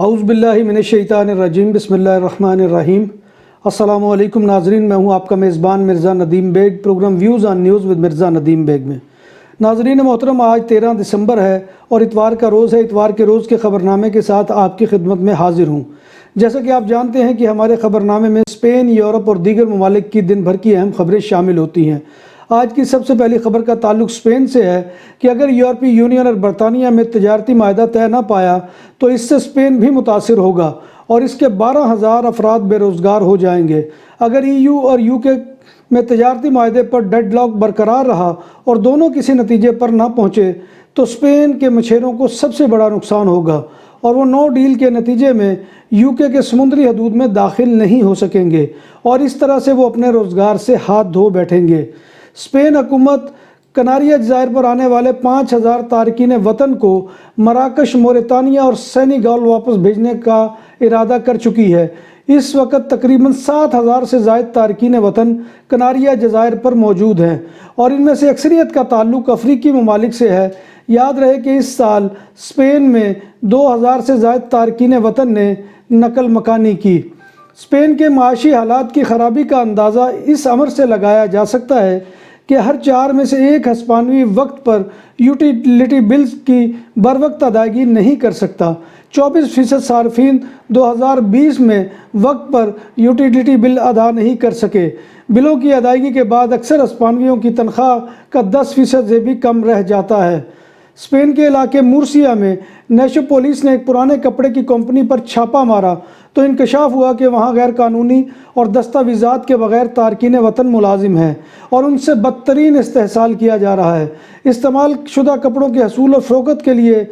اعوذ باللہ من الشیطان الرجیم بسم اللہ الرحمن الرحیم۔ السلام علیکم ناظرین، میں ہوں آپ کا میزبان Mirza Nadeem Baig, programme views on news with Mirza Nadeem Baig میں۔ ناظرین محترم، آج 13 دسمبر ہے اور اتوار کا روز ہے۔ اتوار کے روز کے خبرنامے کے ساتھ آپ کی خدمت میں حاضر ہوں۔ جیسا کہ آپ جانتے ہیں کہ ہمارے خبرنامے میں اسپین، یورپ اور دیگر ممالک کی دن بھر کی اہم خبریں شامل ہوتی ہیں۔ آج کی سب سے پہلی خبر کا تعلق اسپین سے ہے کہ اگر یورپی یونین اور برطانیہ میں تجارتی معاہدہ طے نہ پایا تو اس سے اسپین بھی متاثر ہوگا اور اس کے 12,000 افراد بے روزگار ہو جائیں گے۔ اگر ای یو اور یو کے میں تجارتی معاہدے پر ڈیڈ لاک برقرار رہا اور دونوں کسی نتیجے پر نہ پہنچے تو اسپین کے مچھیروں کو سب سے بڑا نقصان ہوگا اور وہ نو ڈیل کے نتیجے میں یوکے کے سمندری حدود میں داخل نہیں ہو سکیں گے اور اس طرح سے وہ اپنے روزگار سے ہاتھ دھو بیٹھیں گے۔ اسپین حکومت کناریہ جزائر پر آنے والے 5,000 تارکین وطن کو مراکش، موریتانیہ اور سینیگال واپس بھیجنے کا ارادہ کر چکی ہے۔ اس وقت تقریباً 7,000 سے زائد تارکین وطن کناریہ جزائر پر موجود ہیں اور ان میں سے اکثریت کا تعلق افریقی ممالک سے ہے۔ یاد رہے کہ اس سال اسپین میں 2,000 سے زائد تارکین وطن نے نقل مکانی کی۔ اسپین کے معاشی حالات کی خرابی کا اندازہ اس امر سے لگایا جا سکتا ہے کہ ہر 4 میں سے ایک ہسپانوی وقت پر یوٹیلیٹی بلز کی بروقت ادائیگی نہیں کر سکتا۔ 24% صارفین 2020 میں وقت پر یوٹیلیٹی بل ادا نہیں کر سکے۔ بلوں کی ادائیگی کے بعد اکثر ہسپانویوں کی تنخواہ کا 10% سے بھی کم رہ جاتا ہے۔ اسپین کے علاقے مورسیا میں نیشو پولیس نے ایک پرانے کپڑے کی کمپنی پر چھاپا مارا تو انکشاف ہوا کہ وہاں غیر قانونی اور دستاویزات کے بغیر تارکین وطن ملازم ہیں اور ان سے بدترین استحصال کیا جا رہا ہے۔ استعمال شدہ کپڑوں کے حصول اور فروخت کے لیے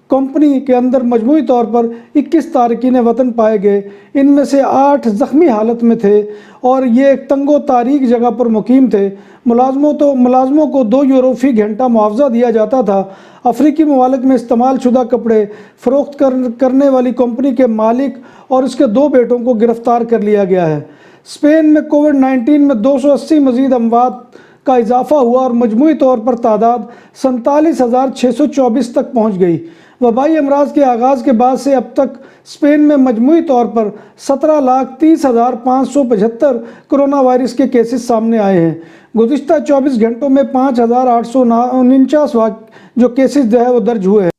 کمپنی کے اندر مجموعی طور پر 21 تارکین وطن پائے گئے۔ ان میں سے 8 زخمی حالت میں تھے اور یہ ایک تنگ و تاریک جگہ پر مقیم تھے۔ ملازموں کو 2 یورو فی گھنٹہ معاوضہ دیا جاتا تھا۔ افریقی ممالک میں استعمال شدہ کپڑے فروخت کرنے والی کمپنی کے مالک اور اس کے 2 بیٹوں کو گرفتار کر لیا گیا ہے۔ اسپین میں کووڈ-19 میں 280 مزید اموات کا اضافہ ہوا اور مجموعی طور پر تعداد 47,624 تک پہنچ گئی۔ وبائی امراض کے آغاز کے بعد سے اب تک اسپین میں مجموعی طور پر 17,30,575 کرونا وائرس کے کیسز سامنے آئے ہیں۔ گزشتہ 24 گھنٹوں میں 5,849 جو کیسز وہ درج ہوئے ہیں۔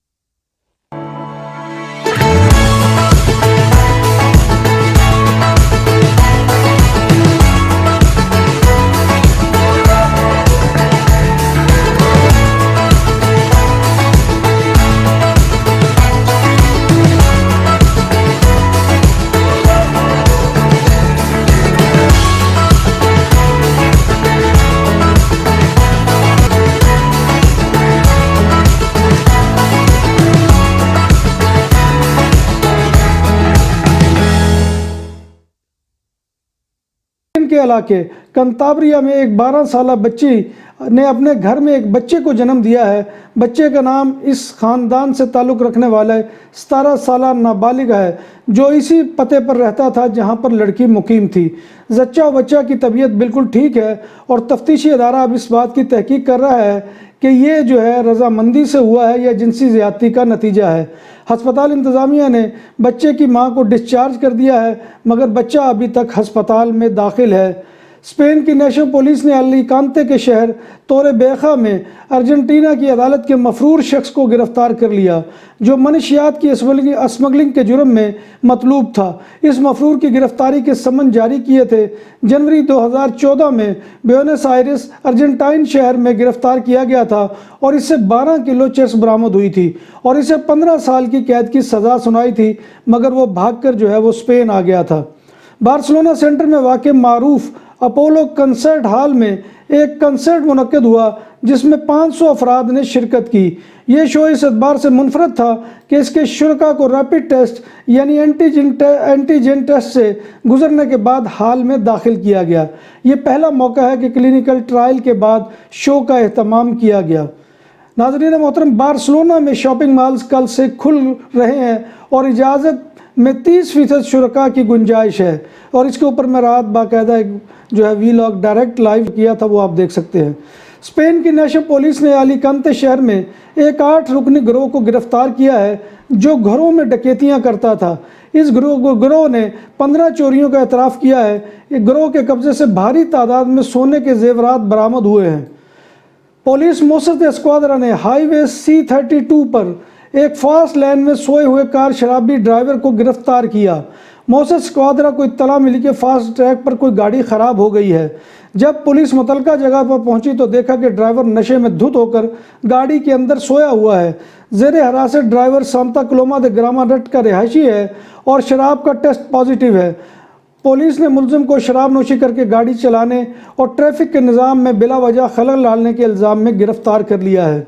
کے علاقے کنتابریا میں ایک 12 سالہ بچی نے اپنے گھر میں ایک بچے کو جنم دیا ہے۔ بچے کا نام اس خاندان سے تعلق رکھنے والے 17 سالہ نابالغ ہے جو اسی پتے پر رہتا تھا جہاں پر لڑکی مقیم تھی۔ زچہ و بچہ کی طبیعت بالکل ٹھیک ہے اور تفتیشی ادارہ اب اس بات کی تحقیق کر رہا ہے کہ یہ رضامندی سے ہوا ہے یا جنسی زیادتی کا نتیجہ ہے۔ ہسپتال انتظامیہ نے بچے کی ماں کو ڈسچارج کر دیا ہے مگر بچہ ابھی تک ہسپتال میں داخل ہے۔ اسپین کی نیشو پولیس نے الیکانتے کے شہر توریبیخا میں ارجنٹینا کی عدالت کے مفرور شخص کو گرفتار کر لیا جو منشیات کی اسمگلنگ کے جرم میں مطلوب تھا۔ اس مفرور کی گرفتاری کے سمن جاری کیے تھے۔ جنوری 2014 میں بیونس آئرس ارجنٹائن شہر میں گرفتار کیا گیا تھا اور اس سے 12 کلو چرس برآمد ہوئی تھی اور اسے 15 سال کی قید کی سزا سنائی تھی مگر وہ بھاگ کر وہ اسپین آ گیا تھا۔ بارسلونا سینٹر میں واقع معروف اپولو کنسرٹ ہال میں ایک کنسرٹ منعقد ہوا جس میں 500 افراد نے شرکت کی۔ یہ شو اس اعتبار سے منفرد تھا کہ اس کے شرکاء کو ریپڈ ٹیسٹ یعنی اینٹیجن ٹیسٹ سے گزرنے کے بعد ہال میں داخل کیا گیا۔ یہ پہلا موقع ہے کہ کلینیکل ٹرائل کے بعد شو کا اہتمام کیا گیا۔ ناظرین محترم، بارسلونا میں شاپنگ مالز کل سے کھل رہے ہیں اور اجازت میں 30% شرکاء کی گنجائش ہے اور اس کے اوپر میں رات باقاعدہ ایک وی لاگ ڈائریکٹ لائیو کیا تھا، وہ آپ دیکھ سکتے ہیں۔ اسپین کی نیشنل پولیس نے الیکانتے شہر میں ایک 8 رکنی گروہ کو گرفتار کیا ہے جو گھروں میں ڈکیتیاں کرتا تھا۔ اس گروہ نے 15 چوریوں کا اعتراف کیا ہے۔ اس گروہ کے قبضے سے بھاری تعداد میں سونے کے زیورات برآمد ہوئے ہیں۔ پولیس موسد اسکواڈرا نے ہائی وے C32 پر ایک فاسٹ لین میں سوئے ہوئے کار شرابی ڈرائیور کو گرفتار کیا۔ موسد اسکواڈرا کو اطلاع ملی کہ فاسٹ ٹریک پر کوئی گاڑی خراب ہو گئی ہے۔ جب پولیس متعلقہ جگہ پر پہنچی تو دیکھا کہ ڈرائیور نشے میں دھت ہو کر گاڑی کے اندر سویا ہوا ہے۔ زیر حراست ڈرائیور سانتا کلوما دے گراماڈٹ کا رہائشی ہے اور شراب کا ٹیسٹ پازیٹیو ہے۔ پولیس نے ملزم کو شراب نوشی کر کے گاڑی چلانے اور ٹریفک کے نظام میں بلا وجہ خلل ڈالنے کے الزام میں گرفتار کر لیا ہے۔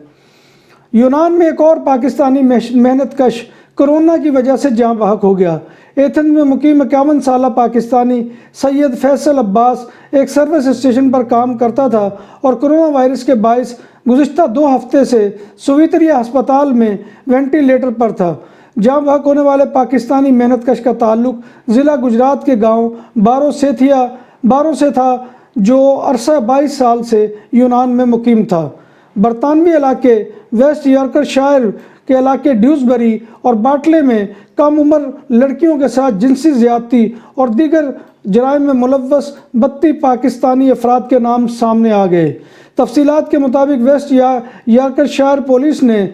یونان میں ایک اور پاکستانی محنت کش کرونا کی وجہ سے جاں بحق ہو گیا۔ ایتھنز میں مقیم 51 سالہ پاکستانی سید فیصل عباس ایک سروس اسٹیشن پر کام کرتا تھا اور کرونا وائرس کے باعث گزشتہ 2 ہفتے سے سویتریا ہسپتال میں وینٹیلیٹر پر تھا۔ جاں بحق ہونے والے پاکستانی محنت کش کا تعلق ضلع گجرات کے گاؤں بارو سے تھا جو عرصہ 22 سال سے یونان میں مقیم تھا۔ برطانوی علاقے ویسٹ یارکر شائر کے علاقے ڈیوزبری اور باٹلے میں کم عمر لڑکیوں کے ساتھ جنسی زیادتی اور دیگر جرائم میں ملوث 32 پاکستانی افراد کے نام سامنے آ گئے۔ تفصیلات کے مطابق ویسٹ یارکر شائر پولیس نے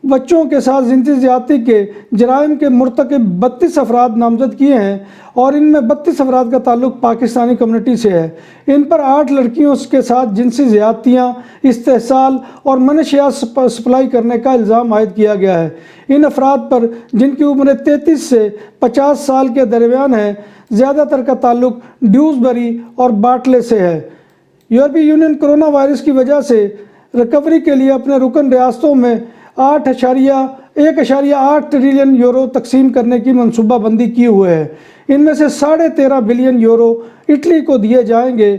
بچوں کے ساتھ جنسی زیادتی کے جرائم کے مرتکب 32 افراد نامزد کیے ہیں اور ان میں 32 افراد کا تعلق پاکستانی کمیونٹی سے ہے۔ ان پر 8 لڑکیوں کے ساتھ جنسی زیادتیاں، استحصال اور منشیات سپلائی کرنے کا الزام عائد کیا گیا ہے۔ ان افراد پر، جن کی عمر 33 سے 50 سال کے درمیان ہے، زیادہ تر کا تعلق ڈیوزبری اور باٹلے سے ہے۔ یورپی یونین کرونا وائرس کی وجہ سے ریکوری کے لیے اپنے رکن ریاستوں میں 1.8 ٹریلین یورو تقسیم کرنے کی منصوبہ بندی کیے ہوئے ہے۔ ان میں سے 13.5 بلین یورو اٹلی کو دیے جائیں گے۔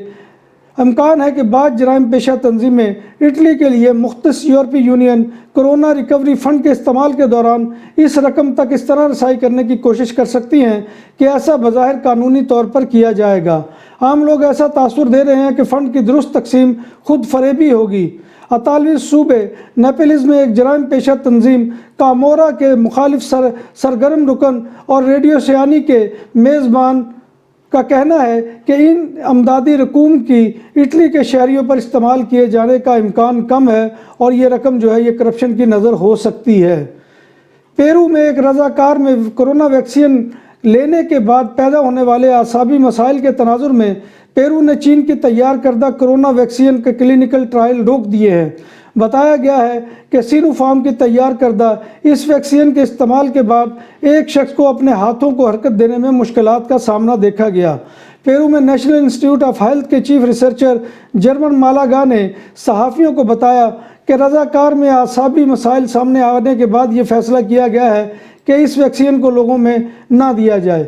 امکان ہے کہ بعض جرائم پیشہ تنظیمیں اٹلی کے لیے مختص یورپی یونین کرونا ریکوری فنڈ کے استعمال کے دوران اس رقم تک اس طرح رسائی کرنے کی کوشش کر سکتی ہیں کہ ایسا بظاہر قانونی طور پر کیا جائے گا۔ عام لوگ ایسا تاثر دے رہے ہیں کہ فنڈ کی درست تقسیم خود فریبی ہوگی۔ اطالوی صوبے نیپلز میں ایک جرائم پیشہ تنظیم کامورا کے مخالف سرگرم رکن اور ریڈیو سیانی کے میزبان کا کہنا ہے کہ ان امدادی رقوم کی اٹلی کے شہریوں پر استعمال کیے جانے کا امکان کم ہے اور یہ رقم یہ کرپشن کی نظر ہو سکتی ہے۔ پیرو میں ایک رضاکار میں کرونا ویکسین لینے کے بعد پیدا ہونے والے اعصابی مسائل کے تناظر میں پیرو نے چین کی تیار کردہ کرونا ویکسین کے کلینیکل ٹرائل روک دیے ہیں۔ بتایا گیا ہے کہ سینو فارم کی تیار کردہ اس ویکسین کے استعمال کے بعد ایک شخص کو اپنے ہاتھوں کو حرکت دینے میں مشکلات کا سامنا دیکھا گیا۔ پیرو میں نیشنل انسٹیٹیوٹ آف ہیلتھ کے چیف ریسرچر جرمن مالاگا نے صحافیوں کو بتایا کہ رضاکار میں اعصابی مسائل سامنے آنے کے بعد یہ فیصلہ کیا گیا ہے کہ اس ویکسین کو لوگوں میں نہ دیا جائے۔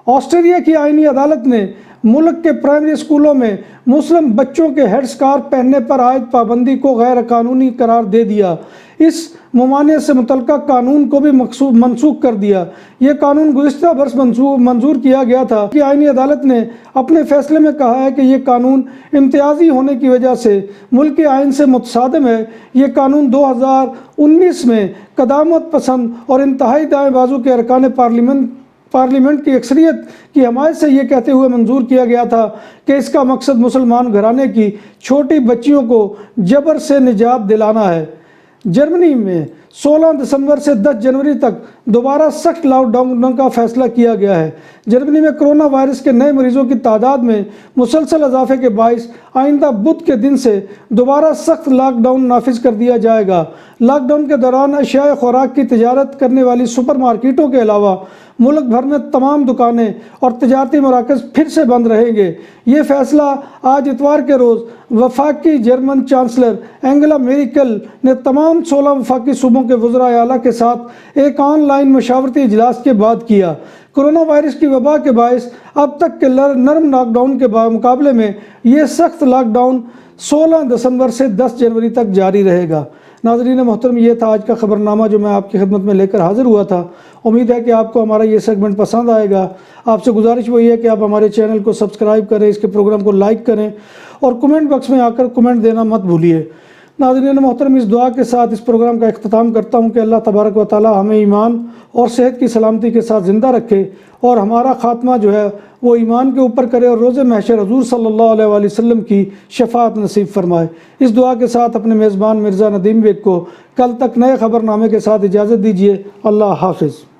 آسٹریلیا کی آئینی عدالت نے ملک کے پرائمری اسکولوں میں مسلم بچوں کے ہیڈ اسکارف پہننے پر عائد پابندی کو غیر قانونی قرار دے دیا۔ اس ممانعت سے متعلقہ قانون کو بھی منسوخ کر دیا۔ یہ قانون گزشتہ برس منظور کیا گیا تھا کہ آئینی عدالت نے اپنے فیصلے میں کہا ہے کہ یہ قانون امتیازی ہونے کی وجہ سے ملکی آئین سے متصادم ہے۔ یہ قانون 2019 میں قدامت پسند اور انتہائی دائیں بازو کے ارکان پارلیمنٹ کی اکثریت کی حمایت سے یہ کہتے ہوئے منظور کیا گیا تھا کہ اس کا مقصد مسلمان گھرانے کی چھوٹی بچیوں کو جبر سے نجات دلانا ہے۔ جرمنی میں 16 دسمبر سے 10 جنوری تک دوبارہ سخت لاک ڈاؤن کا فیصلہ کیا گیا ہے۔ جرمنی میں کرونا وائرس کے نئے مریضوں کی تعداد میں مسلسل اضافے کے باعث آئندہ بدھ کے دن سے دوبارہ سخت لاک ڈاؤن نافذ کر دیا جائے گا۔ لاک ڈاؤن کے دوران اشیاء خوراک کی تجارت کرنے والی سپر مارکیٹوں کے علاوہ ملک بھر میں تمام دکانیں اور تجارتی مراکز پھر سے بند رہیں گے۔ یہ فیصلہ آج اتوار کے روز وفاقی جرمن چانسلر اینگلا میرکل نے تمام 16 وفاقی صوبوں کے وزراء اعلیٰ کے ساتھ ایک آن لائن مشاورتی اجلاس کے بعد کیا۔ کرونا وائرس کی وبا کے باعث اب تک کے نرم لاک ڈاؤن کے مقابلے میں یہ سخت لاک ڈاؤن 16 دسمبر سے 10 جنوری تک جاری رہے گا۔ ناظرین محترم، یہ تھا آج کا خبرنامہ جو میں آپ کی خدمت میں لے کر حاضر ہوا تھا۔ امید ہے کہ آپ کو ہمارا یہ سیگمنٹ پسند آئے گا۔ آپ سے گزارش وہی ہے کہ آپ ہمارے چینل کو سبسکرائب کریں، اس کے پروگرام کو لائک کریں اور کمنٹ باکس میں آ کر کمنٹ دینا مت بھولیے۔ ناظرین محترم، اس دعا کے ساتھ اس پروگرام کا اختتام کرتا ہوں کہ اللہ تبارک و تعالی ہمیں ایمان اور صحت کی سلامتی کے ساتھ زندہ رکھے اور ہمارا خاتمہ جو ہے وہ ایمان کے اوپر کرے اور روز محشر حضور صلی اللہ علیہ وآلہ وسلم کی شفاعت نصیب فرمائے۔ اس دعا کے ساتھ اپنے میزبان مرزا ندیم بیگ کو کل تک نئے خبر نامے کے ساتھ اجازت دیجیے۔ اللہ حافظ۔